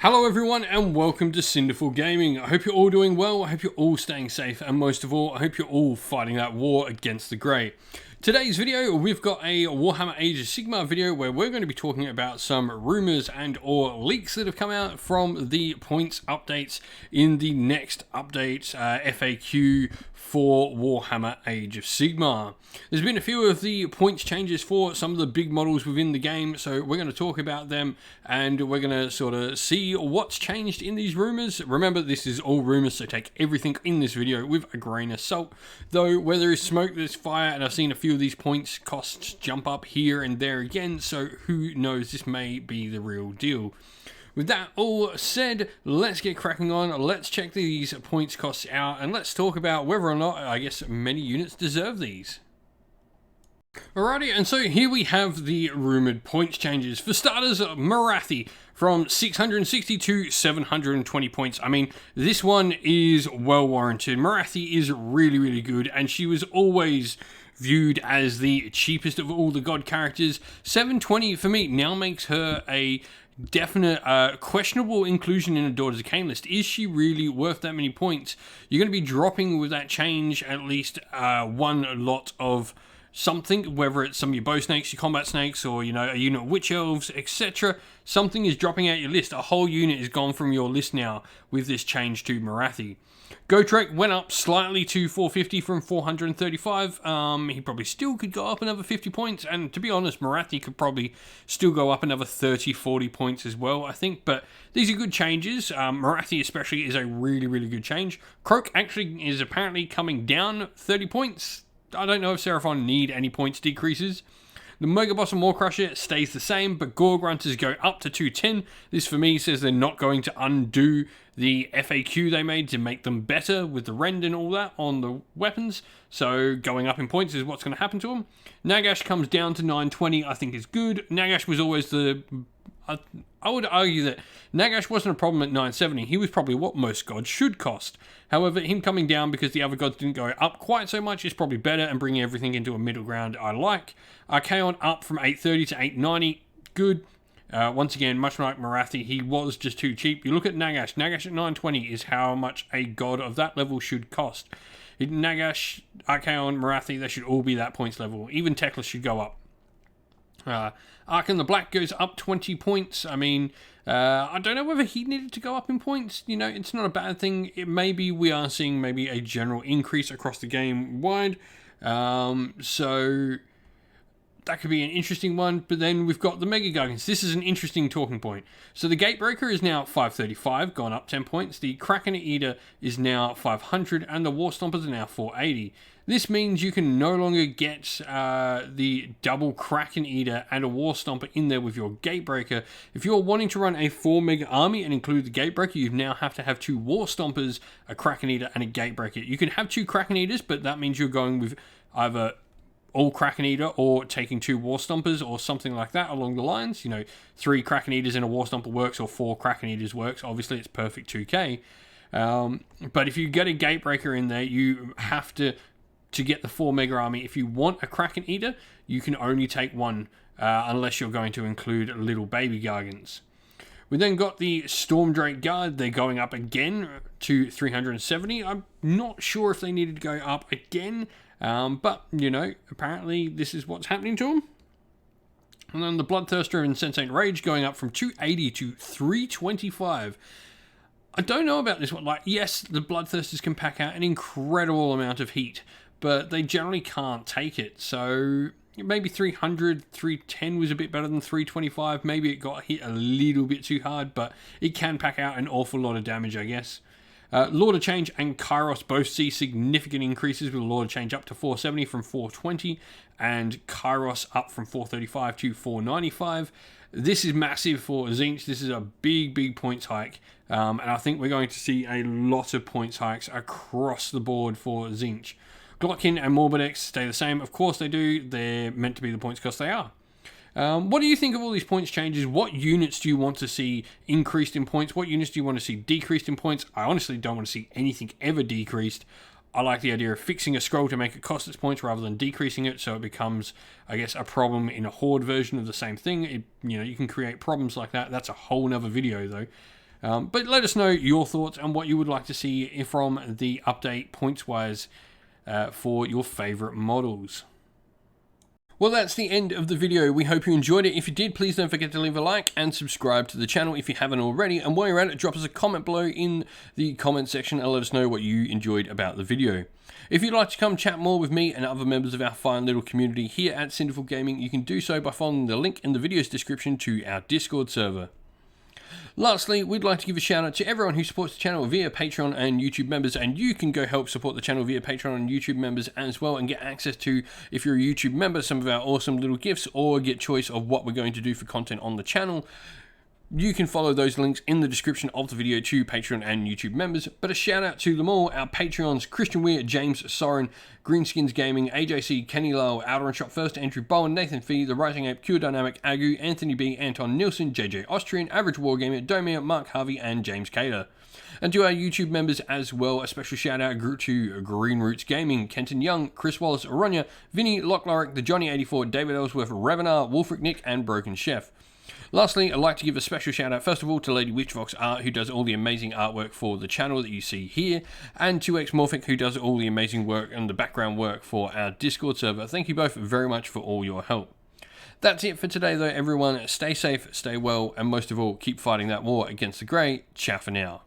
Hello everyone and welcome to Cinderful Gaming. I hope you're all doing well, I hope you're all staying safe, and most of all, I hope you're all fighting that war against the grey. Today's video, we've got a Warhammer Age of Sigmar video where we're going to be talking about some rumours and or leaks that have come out from the points updates in the next update FAQ for Warhammer Age of Sigmar. There's been a few of the points changes for some of the big models within the game, so we're going to talk about them and we're going to sort of see what's changed in these rumours. Remember, this is all rumours, so take everything in this video with a grain of salt. Though, where there is smoke, there's fire, and I've seen a few of these points costs jump up here and there again, so who knows, this may be the real deal. With that all said, let's get cracking on, let's check these points costs out, and let's talk about whether or not, I guess, many units deserve these. Alrighty, and so here we have the rumoured points changes. For starters, Morathi from 660 to 720 points. I mean, this one is well warranted. Morathi is really, really good, and she was always viewed as the cheapest of all the god characters. 720 for me now makes her a definite questionable inclusion in a Daughters of Cain list. Is she really worth that many points? You're going to be dropping with that change at least one lot of something, whether it's some of your bow snakes, your combat snakes, or a unit of witch elves, etc. Something is dropping out your list. A whole unit is gone from your list now with this change to Morathi. Gotrek went up slightly to 450 from 435. He probably still could go up another 50 points, and to be honest, Morathi could probably still go up another 30-40 points as well, I think, but these are good changes. Morathi especially is a really, really good change. Croak actually is apparently coming down 30 points. I don't know if Seraphon need any points decreases. The Mega Boss and War Crusher stays the same, but Gore Grunters go up to 210. This for me says they're not going to undo the FAQ they made to make them better with the rend and all that on the weapons. So going up in points is what's going to happen to them. Nagash comes down to 920, I think is good. Nagash was always the... I would argue that Nagash wasn't a problem at 970. He was probably what most gods should cost. However, him coming down because the other gods didn't go up quite so much is probably better and bringing everything into a middle ground I like. Archaon up from 830 to 890. Good. Once again, much like Morathi, he was just too cheap. You look at Nagash. Nagash at 920 is how much a god of that level should cost. Nagash, Archaon, Morathi, they should all be that points level. Even Teclis should go up. Arkan the Black goes up 20 points. I mean, I don't know whether he needed to go up in points. It's not a bad thing. Maybe we are seeing maybe a general increase across the game wide. So that could be an interesting one. But then we've got the Mega Gargants. This is an interesting talking point. So the Gatebreaker is now 535, gone up 10 points. The Kraken Eater is now 500, and the War Stompers are now 480. This means you can no longer get the double Kraken Eater and a War Stomper in there with your Gatebreaker. If you're wanting to run a 4 mega army and include the Gatebreaker, you now have to have 2 War Stompers, a Kraken Eater, and a Gatebreaker. You can have 2 Kraken Eaters, but that means you're going with either all Kraken Eater or taking 2 War Stompers or something like that along the lines. 3 Kraken Eaters and a War Stomper works, or 4 Kraken Eaters works. Obviously, it's perfect 2K. But if you get a Gatebreaker in there, you have to get the 4 mega army. If you want a Kraken Eater, you can only take 1, unless you're going to include little baby Gargants. We then got the Stormdrake Guard. They're going up again to 370. I'm not sure if they needed to go up again, but, apparently this is what's happening to them. And then the Bloodthirster and Sensate Rage going up from 280 to 325. I don't know about this one. Yes, the Bloodthirsters can pack out an incredible amount of heat, but they generally can't take it. So maybe 300, 310 was a bit better than 325. Maybe it got hit a little bit too hard, but it can pack out an awful lot of damage, I guess. Lord of Change and Kairos both see significant increases, with Lord of Change up to 470 from 420, and Kairos up from 435 to 495. This is massive for Tzeentch. This is a big, big points hike. And I think we're going to see a lot of points hikes across the board for Tzeentch. Glockin and Morbidex stay the same. Of course they do. They're meant to be the points cost they are. What do you think of all these points changes? What units do you want to see increased in points? What units do you want to see decreased in points? I honestly don't want to see anything ever decreased. I like the idea of fixing a scroll to make it cost its points rather than decreasing it, so it becomes, I guess, a problem in a horde version of the same thing. You can create problems like that. That's a whole nother video, though. But let us know your thoughts and what you would like to see from the update points-wise for your favourite models. Well, that's the end of the video. We hope you enjoyed it. If you did, please don't forget to leave a like and subscribe to the channel if you haven't already. And while you're at it, drop us a comment below in the comment section and let us know what you enjoyed about the video. If you'd like to come chat more with me and other members of our fine little community here at Sinful Gaming, you can do so by following the link in the video's description to our Discord server. Lastly, we'd like to give a shout out to everyone who supports the channel via Patreon and YouTube members, and you can go help support the channel via Patreon and YouTube members as well and get access to, if you're a YouTube member, some of our awesome little gifts or get choice of what we're going to do for content on the channel. You can follow those links in the description of the video to Patreon and YouTube members. But a shout out to them all, our Patreons: Christian Weir, James Soren, Greenskins Gaming, AJC, Kenny Lowell, Outer and Shot First, Andrew Bowen, Nathan Fee, The Rising Ape, Pure Dynamic, Agu, Anthony B, Anton Nilsson, JJ Austrian, Average Wargamer, Domir, Mark Harvey, and James Cater. And to our YouTube members as well, a special shout out to Green Roots Gaming, Kenton Young, Chris Wallace, Aronya, Vinny, Lockloric, The Johnny84, David Ellsworth, Revenar, Wolfric Nick, and Broken Chef. Lastly, I'd like to give a special shout out first of all to Lady Witchvox Art, who does all the amazing artwork for the channel that you see here, and to Xmorphic, who does all the amazing work and the background work for our Discord server. Thank you both very much for all your help. That's it for today though, everyone. Stay safe, stay well, and most of all, keep fighting that war against the grey. Ciao for now.